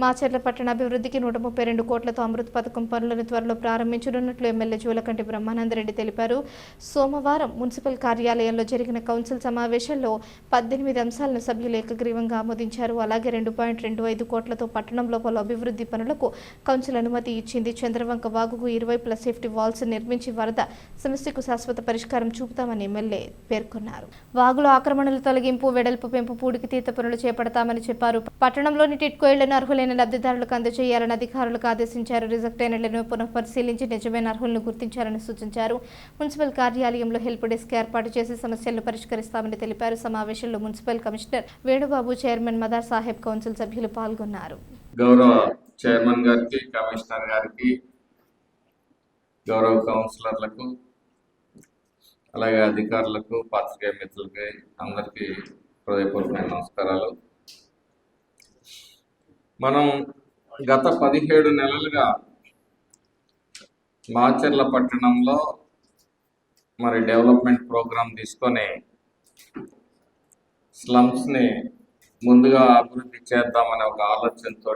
మాచర్ల పట్టణ అభివృద్ధికి 132 కోట్లతో అమృత్ పథకం పనులను త్వరలో ప్రారంభించనున్నట్లు ఎమ్మెల్యే జూలకంటి బ్రహ్మానందరెడ్డి తెలిపారు. సోమవారం మున్సిపల్ కార్యాలయంలో జరిగిన కౌన్సిల్ సమావేశంలో 18 అంశాలను సభ్యులు ఏకగ్రీవంగా ఆమోదించారు. అలాగే 2.25 కోట్లతో పట్టణంలో పలు అభివృద్ధి పనులకు కౌన్సిల్ అనుమతి ఇచ్చింది. చంద్రవంక వాగుకు 20+ సేఫ్టీ వాల్స్ నిర్మించి వరద సమస్యకు శాశ్వత పరిష్కారం చూపుతామని ఎమ్మెల్యే పేర్కొన్నారు. వాగులో ఆక్రమణల తొలగింపు, వెడల్పు పెంపు, పూడికి తీత పనులు చేపడతామని చెప్పారు. పట్టణంలోని టిట్కో ఇళ్లను అర్హులైన లబ్ధిదారులకు అందజేయాలని అధికారులకు ఆదేశించారు. రిజెక్ట్ అయిన ఇళ్లను పునఃపరిశీలించి నిజమైన అర్హులను గుర్తించాలని సూచించారు. మున్సిపల్ కార్యాలయంలో హెల్ప్ డెస్క్ ఏర్పాటు చేసి సమస్యలను పరిష్కరిస్తామని తెలిపారు. సమావేశంలో municipal commissioner Venubabu, chairman Madar Saheb, council సభ్యులు పాల్గొన్నారు. గౌరవ చైర్మన్ గారికి, కమిషనర్ గారికి, గౌరవ కౌన్సిలర్లకు, అలాగే అధికారులకు, పాత్రికేయ మిత్రులకి అందరికీ హృదయపూర్వకమైన నమస్కారాలు. మనం గత 17 నెలలుగా మాచర్ల పట్టణంలో మరి డెవలప్మెంట్ ప్రోగ్రాం తీసుకొని స్లమ్స్ని ముందుగా అభివృద్ధి చేద్దామనే ఒక ఆలోచనతో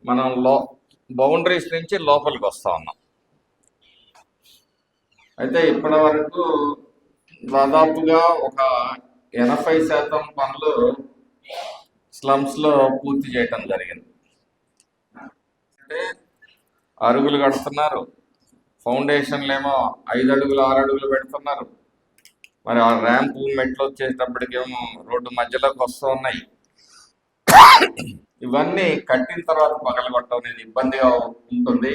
మనం బౌండరీస్ నుంచి లోపలికి వస్తూ ఉన్నాం. అయితే ఇప్పటి వరకు దాదాపుగా ఒక 80% పనులు స్లమ్స్లో పూర్తి చేయటం జరిగింది. అంటే అరుగులు కడుతున్నారు, ఫౌండేషన్లేమో 5 అడుగులు 6 అడుగులు పెడుతున్నారు. మరి ఆ ర్యాంపు మెట్లు వచ్చేటప్పటికేమో రోడ్డు మధ్యలోకి వస్తూ ఉన్నాయి. ఇవన్నీ కట్టిన తర్వాత పగలగొట్టడం అనేది ఇబ్బందిగా ఉంటుంది.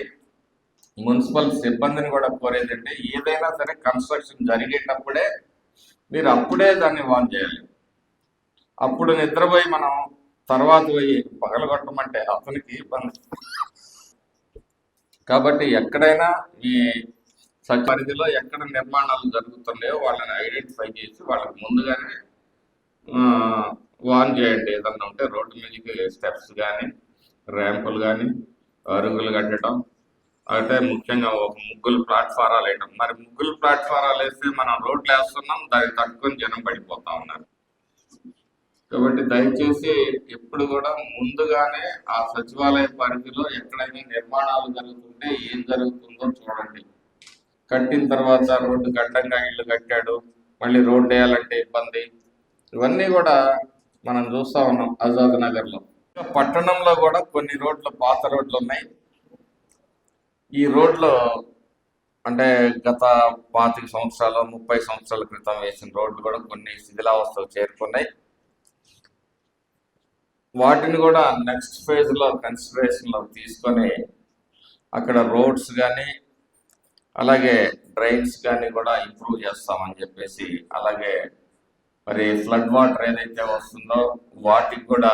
మున్సిపల్ సిబ్బందిని కూడా కోరేది అంటే ఏదైనా సరే కన్స్ట్రక్షన్ జరిగేటప్పుడే మీరు అప్పుడే దాన్ని వాన్ చేయాలి. అప్పుడు నిద్రపోయి మనం తర్వాత పోయి పగలగొట్టమంటే అతనికి ఇబ్బంది. కాబట్టి ఎక్కడైనా ఈ పరిధిలో ఎక్కడ నిర్మాణాలు జరుగుతున్నాయో వాళ్ళని ఐడెంటిఫై చేసి వాళ్ళకి ముందుగానే వాన్ చేయండి. ఏదన్నా ఉంటే రోడ్డు మీదకి స్టెప్స్ కానీ, ర్యాంపులు కానీ, అరుగులు కట్టడం, అంటే ముఖ్యంగా ఒక ముగ్గులు ప్లాట్ఫారాలు వేయడం. మరి ముగ్గులు ప్లాట్ఫారాలు వేస్తే మనం రోడ్లు వేస్తున్నాం, దాన్ని తట్టుకొని జనం పడిపోతా ఉన్నారు. కాబట్టి దయచేసి ఎప్పుడు కూడా ముందుగానే ఆ సచివాలయ పరిధిలో ఎక్కడైనా నిర్మాణాలు జరుగుతుంటే ఏం జరుగుతుందో చూడండి. కట్టిన తర్వాత రోడ్డు గడ్డంగా ఇల్లు కట్టాడు, మళ్ళీ రోడ్డు వేయాలంటే ఇబ్బంది. ఇవన్నీ కూడా మనం చూస్తూ ఉన్నాం ఆజాద్ నగర్లో. పట్టణంలో కూడా కొన్ని రోడ్లు పాత రోడ్లు ఉన్నాయి. ఈ రోడ్లు అంటే గత 25 సంవత్సరాలు 30 సంవత్సరాల క్రితం వేసిన రోడ్లు కూడా కొన్ని శిథిలావస్థకు చేరుకున్నాయి. వాటిని కూడా నెక్స్ట్ ఫేజ్లో కన్సిడరేషన్లో తీసుకొని అక్కడ రోడ్స్ కానీ అలాగే డ్రైన్స్ కానీ కూడా ఇంప్రూవ్ చేస్తామని చెప్పేసి, అలాగే మరి ఫ్లడ్ వాటర్ ఏదైతే వస్తుందో వాటికి కూడా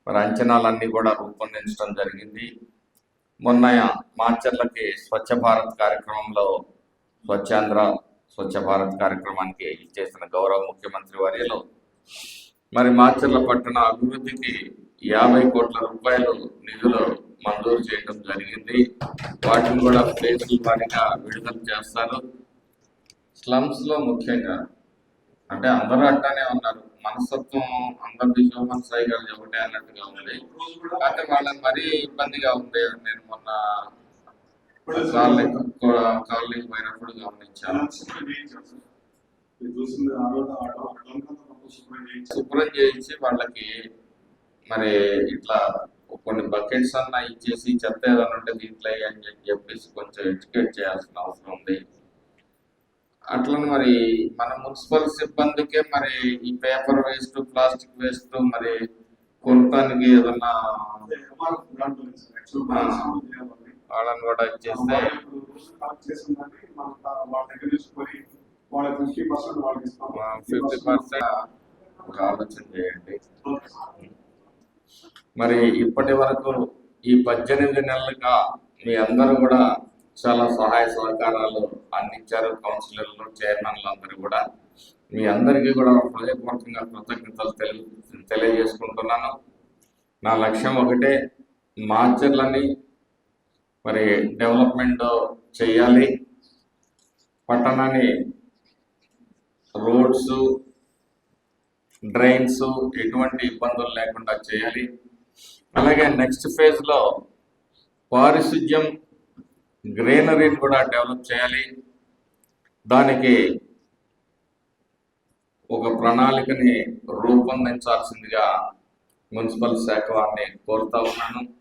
మరి అంచనాలన్నీ కూడా రూపొందించడం జరిగింది. మొన్న మాచర్లకి స్వచ్ఛ భారత్ కార్యక్రమంలో స్వచ్ఛాంధ్ర స్వచ్ఛ భారత్ కార్యక్రమానికి ఇచ్చేసిన గౌరవ ముఖ్యమంత్రి వర్యులు మరి మాచర్ల పట్టణ అభివృద్ధికి 50 కోట్ల రూపాయలు నిధులు మంజూరు చేయడం జరిగింది. వాటిని కూడా ఫేజ్ల వారీగా విడుదల చేస్తారు. స్లమ్స్లో ముఖ్యంగా అంటే అందరూ అట్టానే ఉన్నారు, మనస్తత్వం అందరిది హ్యూమన్ సైకాలజీ ఒకటే అన్నట్టుగా ఉంది. అయితే వాళ్ళని మరీ ఇబ్బందిగా ఉంది. నేను మొన్న కాలనీకి పోయినప్పుడు గమనించాను. శుభ్రం చేయించి వాళ్ళకి మరి ఇట్లా కొన్ని బకెట్స్ అన్నా ఇచ్చేసి చెత్త ఏదైనా ఉంటే దీంట్లో అని చెప్పేసి కొంచెం ఎడ్యుకేట్ చేయాల్సిన అవసరం ఉంది. అట్లా మరి మన మున్సిపల్ సిబ్బందికే మరి ఈ పేపర్ వేస్ట్, ప్లాస్టిక్ వేస్ట్ మరి కొనటానికి ఏదన్నా వాళ్ళని కూడా ఇచ్చేస్తే 50% ఆలోచన చేయండి. మరి ఇప్పటి వరకు ఈ 18 నెలలుగా మీ అందరూ కూడా చాలా సహాయ సహకారాలు అందించారు. కౌన్సిలర్లు, చైర్మన్లు అందరూ కూడా మీ అందరికీ కూడా హృదయపూర్వకంగా కృతజ్ఞతలు తెలియజేసుకుంటున్నాను. నా లక్ష్యం ఒకటే, మాచర్లని మరి డెవలప్మెంట్ చేయాలి. పట్టణాన్ని రోడ్స్ డ్రైన్స్ ఎటువంటి ఇబ్బందులు లేకుండా చేయాలి. అలాగే నెక్స్ట్ ఫేజ్లో పారిశుద్ధ్యం, గ్రీనరీని కూడా డెవలప్ చేయాలి. దానికి ఒక ప్రణాళికని రూపొందించాల్సిందిగా మున్సిపల్ శాఖ వారిని కోరుతా ఉన్నాను.